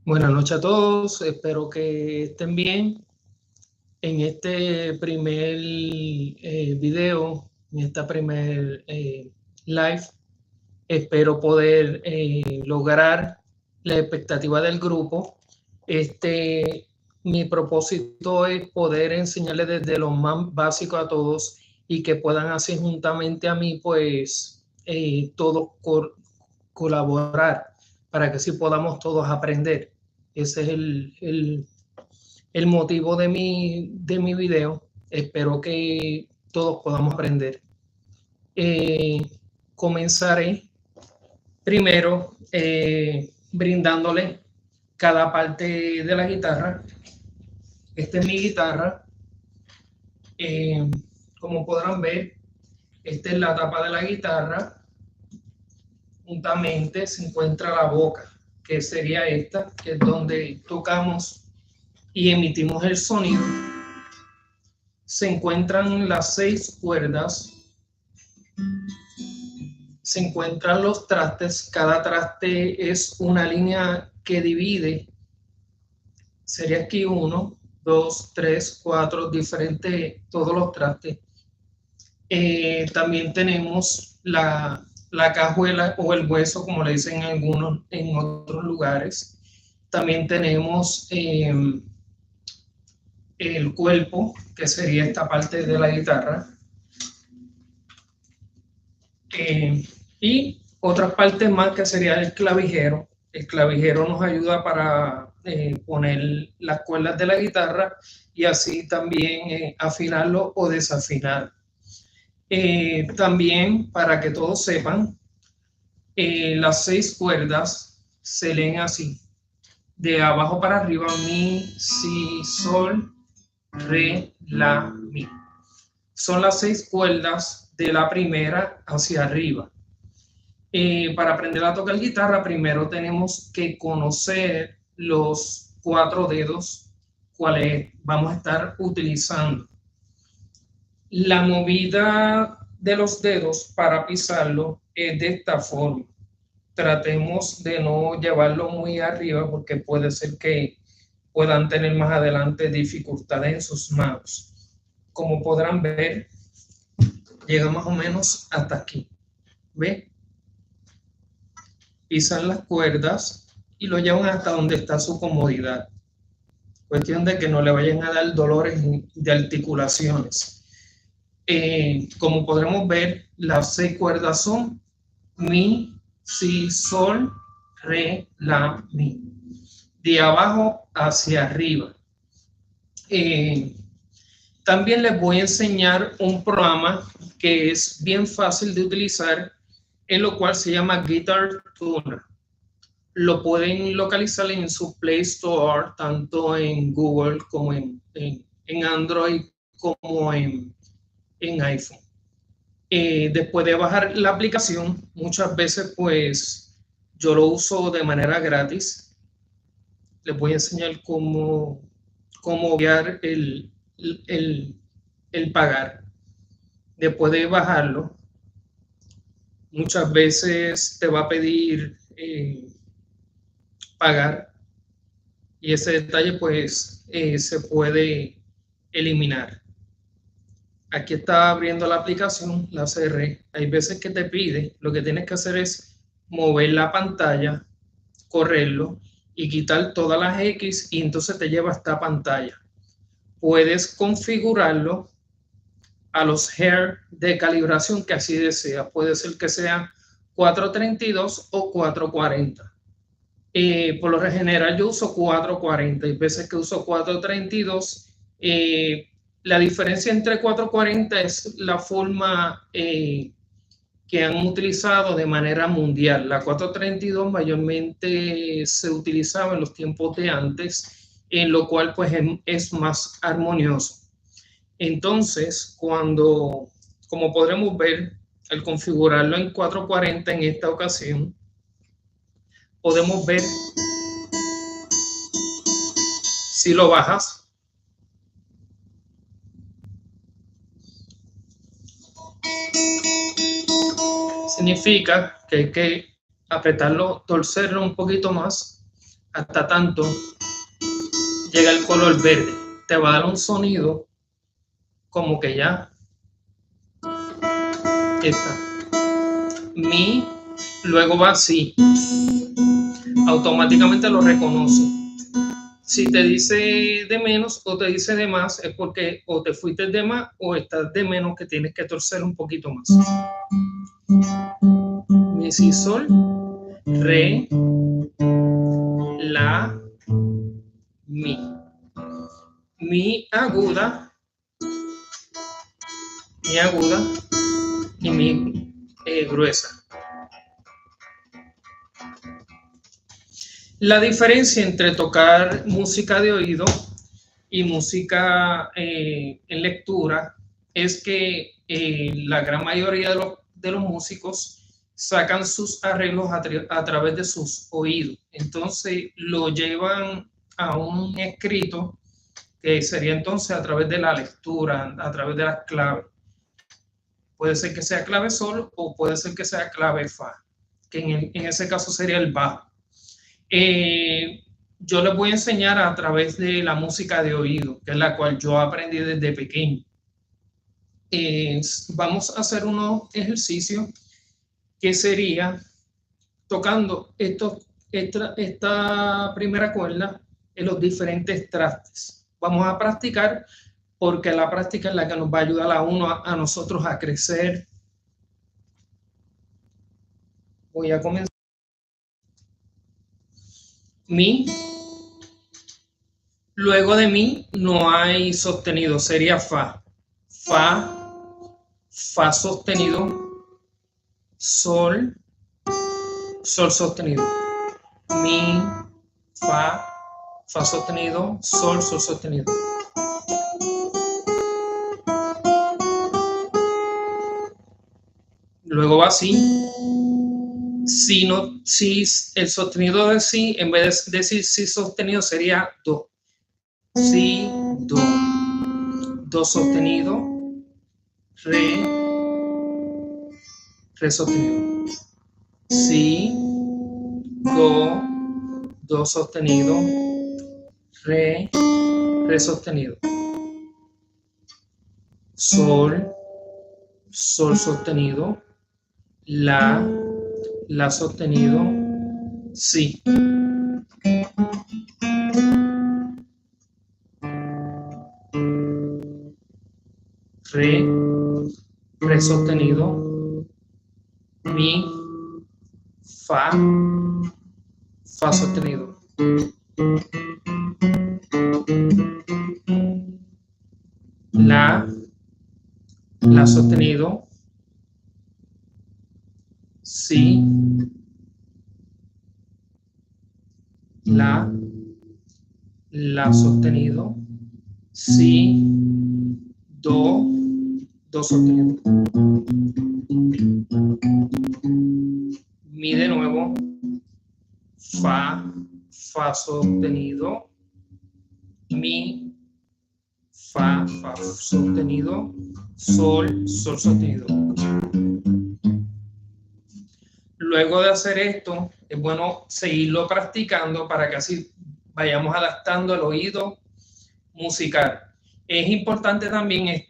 Buenas noches a todos, espero que estén bien. En este primer video, en esta primer live, espero poder lograr la expectativa del grupo. Mi propósito es poder enseñarles desde lo más básico a todos y que puedan hacer juntamente a mí, pues todos colaborar para que así podamos todos aprender. Ese es el motivo de mi video. Espero que todos podamos aprender. Eh, Comenzaré primero brindándole cada parte de la guitarra. Esta es mi guitarra. Eh, Como podrán ver, esta es la tapa de la guitarra. Juntamente se encuentra la boca, que sería esta, que es donde tocamos y emitimos el sonido. Se encuentran las 6 cuerdas, se encuentran los trastes, cada traste es una línea que divide, sería aquí 1, 2, 3, 4, diferentes, todos los trastes. También tenemos la cajuela o el hueso, como le dicen en otros lugares. También tenemos el cuerpo, que sería esta parte de la guitarra. Y otras partes más que sería el clavijero. El clavijero nos ayuda para poner las cuerdas de la guitarra y así también afinarlo o desafinar. También, para que todos sepan, las 6 cuerdas se leen así, de abajo para arriba: mi, si, sol, re, la, mi. Son las 6 cuerdas de la primera hacia arriba. Para aprender a tocar guitarra, primero tenemos que conocer los 4 dedos, cuáles vamos a estar utilizando. La movida de los dedos para pisarlo es de esta forma. Tratemos de no llevarlo muy arriba porque puede ser que puedan tener más adelante dificultades en sus manos. Como podrán ver, llega más o menos hasta aquí. ¿Ve? Pisan las cuerdas y lo llevan hasta donde está su comodidad. Cuestión de que no le vayan a dar dolores de articulaciones. Como podremos ver, las 6 cuerdas son mi, si, sol, re, la, mi. De abajo hacia arriba. También les voy a enseñar un programa que es bien fácil de utilizar, en lo cual se llama Guitar Tuner. Lo pueden localizar en su Play Store, tanto en Google como en Android, como en iPhone. Después de bajar la aplicación, muchas veces pues yo lo uso de manera gratis. Les voy a enseñar cómo guiar el pagar. Después de bajarlo, muchas veces te va a pedir pagar, y ese detalle pues se puede eliminar. Aquí está abriendo la aplicación, la cerré. Hay veces que te pide, lo que tienes que hacer es mover la pantalla, correrlo y quitar todas las X, y entonces te lleva a esta pantalla. Puedes configurarlo a los Hertz de calibración que así deseas. Puede ser que sea 432 o 440. Por lo general yo uso 440, hay veces que uso 432. La diferencia entre 440 es la forma que han utilizado de manera mundial. La 432 mayormente se utilizaba en los tiempos de antes, en lo cual pues es más armonioso. Entonces, como podremos ver, al configurarlo en 440 en esta ocasión, podemos ver, si lo bajas, significa que hay que apretarlo, torcerlo un poquito más hasta tanto llega el color verde. Te va a dar un sonido como que ya está. Mi, luego va si. Automáticamente lo reconoce. Si te dice de menos o te dice de más, es porque o te fuiste de más o estás de menos, que tienes que torcer un poquito más. Mi, si, sol, re, la, mi. Mi aguda y mi gruesa. La diferencia entre tocar música de oído y música en lectura es que la gran mayoría de los músicos sacan sus arreglos a través de sus oídos. Entonces lo llevan a un escrito que sería entonces a través de la lectura, a través de las claves. Puede ser que sea clave sol o puede ser que sea clave fa, que en ese caso sería el bajo. Yo les voy a enseñar a través de la música de oído, que es la cual yo aprendí desde pequeño. Vamos a hacer unos ejercicios que sería tocando esta primera cuerda en los diferentes trastes. Vamos a practicar porque la práctica es la que nos va a ayudar a nosotros a crecer. Voy a comenzar. Mi. Luego de mi no hay sostenido, sería fa. Fa, fa sostenido, sol, sol sostenido. Mi, fa, fa sostenido, sol, sol sostenido. Luego va si. Si el sostenido de si, en vez de decir si sostenido, sería do. Si, do. Do sostenido, re, re sostenido. Si, do sostenido, re, re sostenido. Sol, sol sostenido, la sostenido, si. Re sostenido, mi, fa sostenido. La sostenido, si, la sostenido, si, do sostenido. Mi de nuevo, fa sostenido, mi, fa sostenido, sol sostenido. Luego de hacer esto, es bueno seguirlo practicando para que así vayamos adaptando el oído musical. Es importante también,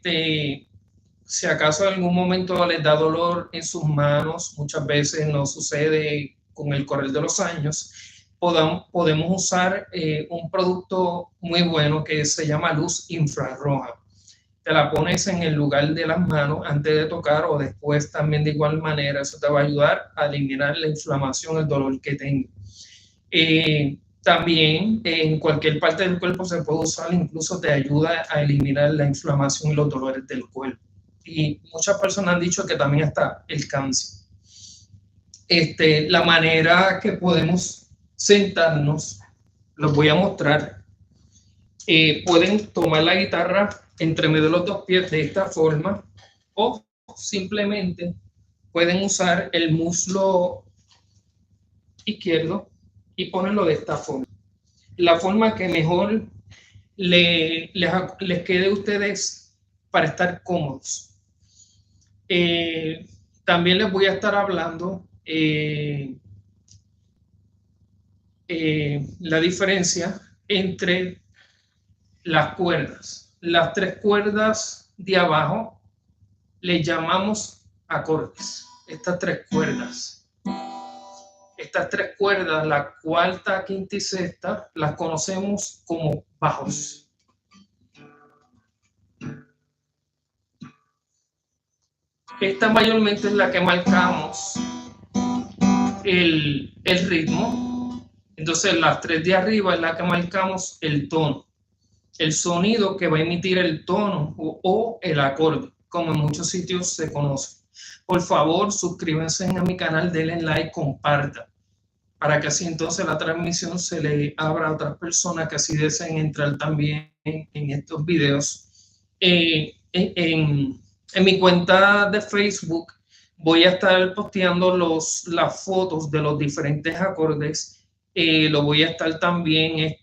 si acaso en algún momento les da dolor en sus manos, muchas veces no sucede con el correr de los años, podemos usar un producto muy bueno que se llama luz infrarroja. Te la pones en el lugar de las manos antes de tocar o después también de igual manera. Eso te va a ayudar a eliminar la inflamación, el dolor que tenga. También en cualquier parte del cuerpo se puede usar, incluso te ayuda a eliminar la inflamación y los dolores del cuerpo. Y muchas personas han dicho que también está el cáncer. La manera que podemos sentarnos, los voy a mostrar. Pueden tomar la guitarra entre medio de los dos pies de esta forma o simplemente pueden usar el muslo izquierdo y ponerlo de esta forma. La forma que mejor les quede a ustedes para estar cómodos. También les voy a estar hablando la diferencia entre las cuerdas. Las 3 cuerdas de abajo le llamamos acordes. Estas 3 cuerdas. Estas 3 cuerdas, la cuarta, quinta y sexta, las conocemos como bajos. Esta mayormente es la que marcamos el ritmo. Entonces las 3 de arriba es la que marcamos el tono, el sonido que va a emitir el tono o el acorde, como en muchos sitios se conoce. Por favor, suscríbanse a mi canal, denle like, compartan, para que así entonces la transmisión se le abra a otras personas que así deseen entrar también en estos videos. En mi cuenta de Facebook voy a estar posteando las fotos de los diferentes acordes. Lo voy a estar también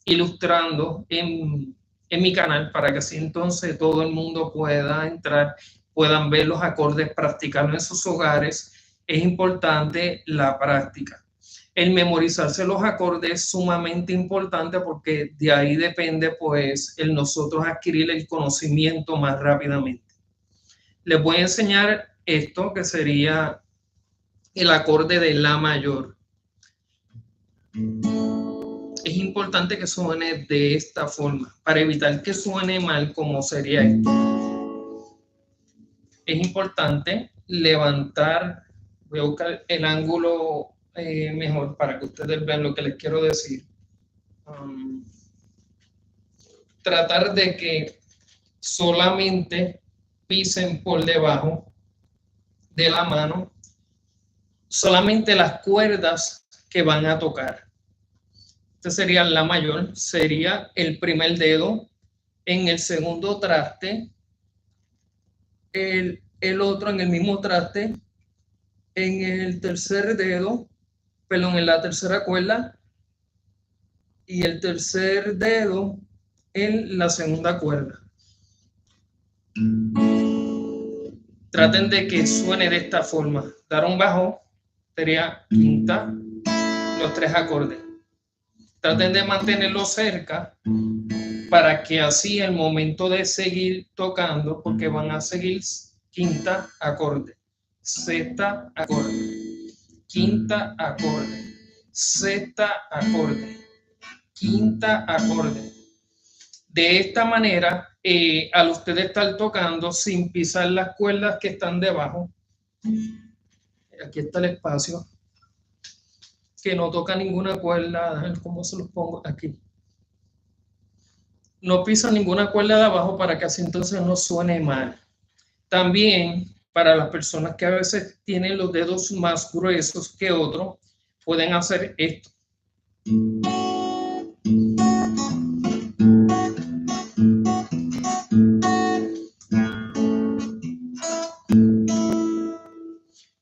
ilustrando en mi canal para que así entonces todo el mundo pueda entrar, puedan ver los acordes, practicarlo en sus hogares. Es importante la práctica. El memorizarse los acordes es sumamente importante porque de ahí depende pues el nosotros adquirir el conocimiento más rápidamente. Les voy a enseñar esto que sería el acorde de la mayor. Es importante que suene de esta forma para evitar que suene mal, como sería esto. Es importante levantar, voy a buscar el ángulo mejor para que ustedes vean lo que les quiero decir. Tratar de que solamente pisen por debajo de la mano solamente las cuerdas que van a tocar. Esta sería la mayor, sería el primer dedo en el segundo traste, el otro en el mismo traste, en el tercer dedo, perdón, en la tercera cuerda, y el tercer dedo en la segunda cuerda. Traten de que suene de esta forma. Dar un bajo sería quinta, los 3 acordes. Traten de mantenerlo cerca para que así el momento de seguir tocando, porque van a seguir quinta acorde, sexta acorde, quinta acorde, sexta acorde, quinta acorde. De esta manera, al ustedes estar tocando sin pisar las cuerdas que están debajo, aquí está el espacio, que no toca ninguna cuerda, ¿cómo se los pongo? Aquí. No pisan ninguna cuerda de abajo para que así entonces no suene mal. También para las personas que a veces tienen los dedos más gruesos que otros, pueden hacer esto.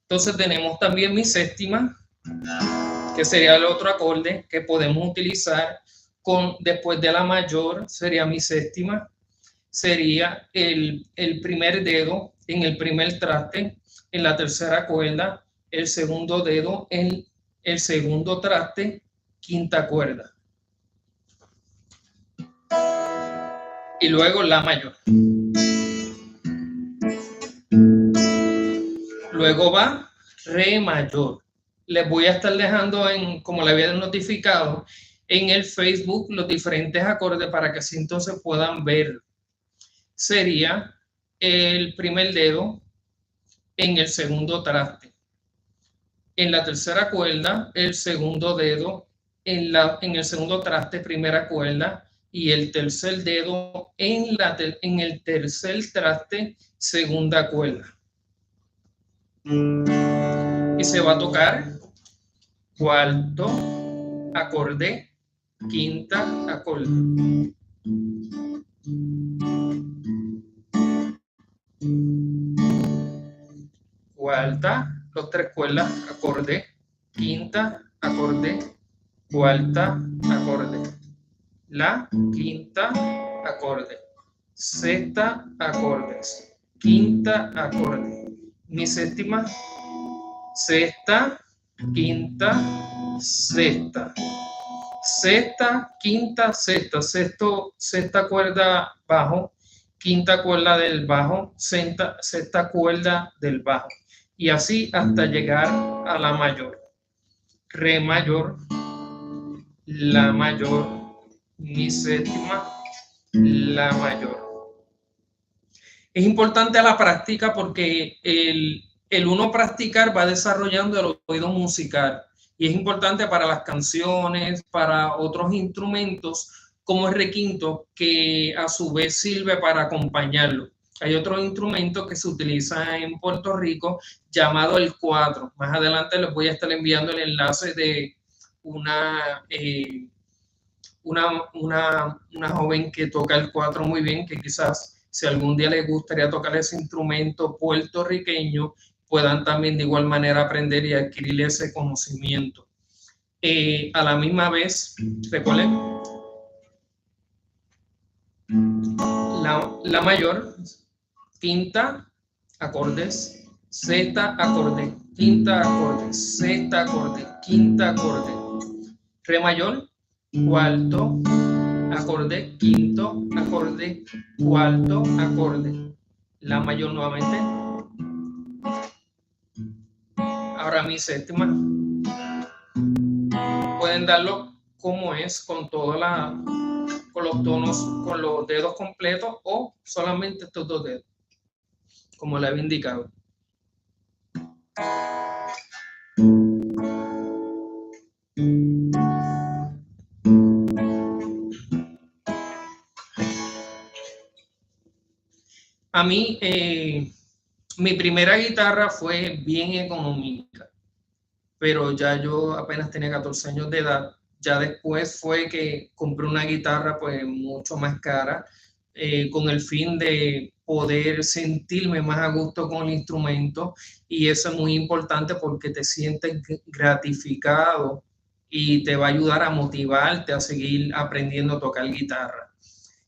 Entonces tenemos también mi séptima, que sería el otro acorde que podemos utilizar después de la mayor, sería mi séptima, sería el primer dedo en el primer traste, en la tercera cuerda, el segundo dedo en el segundo traste, quinta cuerda. Y luego la mayor. Luego va re mayor. Les voy a estar dejando, como le había notificado, en el Facebook los diferentes acordes para que así entonces puedan ver. Sería el primer dedo en el segundo traste. En la tercera cuerda, el segundo dedo en el segundo traste, primera cuerda, y el tercer dedo en el tercer traste, segunda cuerda. Y se va a tocar cuarto acorde, quinta acorde. Cuarta, los 3 cuerdas, acorde, quinta acorde, cuarta acorde, la quinta acorde, sexta acordes, quinta acorde, mi séptima, sexta, quinta, sexta, sexta, quinta, sexta, sexta cuerda bajo, quinta cuerda del bajo, sexta cuerda del bajo. Y así hasta llegar a la mayor. Re mayor, la mayor, mi séptima, la mayor. Es importante la práctica porque el uno practicar va desarrollando el oído musical y es importante para las canciones, para otros instrumentos como el requinto, que a su vez sirve para acompañarlo. Hay otro instrumento que se utiliza en Puerto Rico llamado el cuatro. Más adelante les voy a estar enviando el enlace de una joven que toca el cuatro muy bien, que quizás si algún día les gustaría tocar ese instrumento puertorriqueño, puedan también de igual manera aprender y adquirir ese conocimiento. A la misma vez, recuerden, la mayor, quinta, acordes, sexta, acorde, quinta, acorde, sexta, acorde, quinta, acorde, re mayor, cuarto, acorde, quinto, acorde, cuarto, acorde, la mayor nuevamente. Ahora mi séptima. Pueden darlo como es, con con los tonos, con los dedos completos o solamente estos dos dedos, como le había indicado. A mí, mi primera guitarra fue bien económica, pero ya yo apenas tenía 14 años de edad. Ya después fue que compré una guitarra pues mucho más cara, con el fin de poder sentirme más a gusto con el instrumento, y eso es muy importante porque te sientes gratificado y te va a ayudar a motivarte a seguir aprendiendo a tocar guitarra.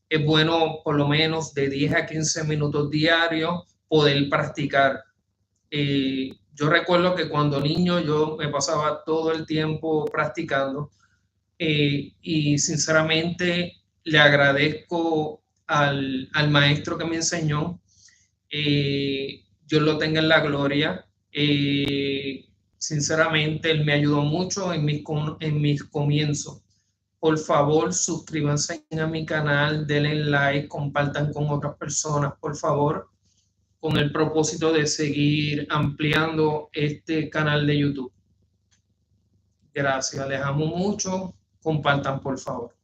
Es bueno por lo menos de 10 a 15 minutos diarios poder practicar. Yo recuerdo que cuando niño yo me pasaba todo el tiempo practicando, y sinceramente le agradezco al maestro que me enseñó. Dios lo tenga en la gloria. Sinceramente, él me ayudó mucho en mis comienzos. Por favor, suscríbanse a mi canal, denle like, compartan con otras personas, por favor, con el propósito de seguir ampliando este canal de YouTube. Gracias, les amo mucho. Compartan, por favor.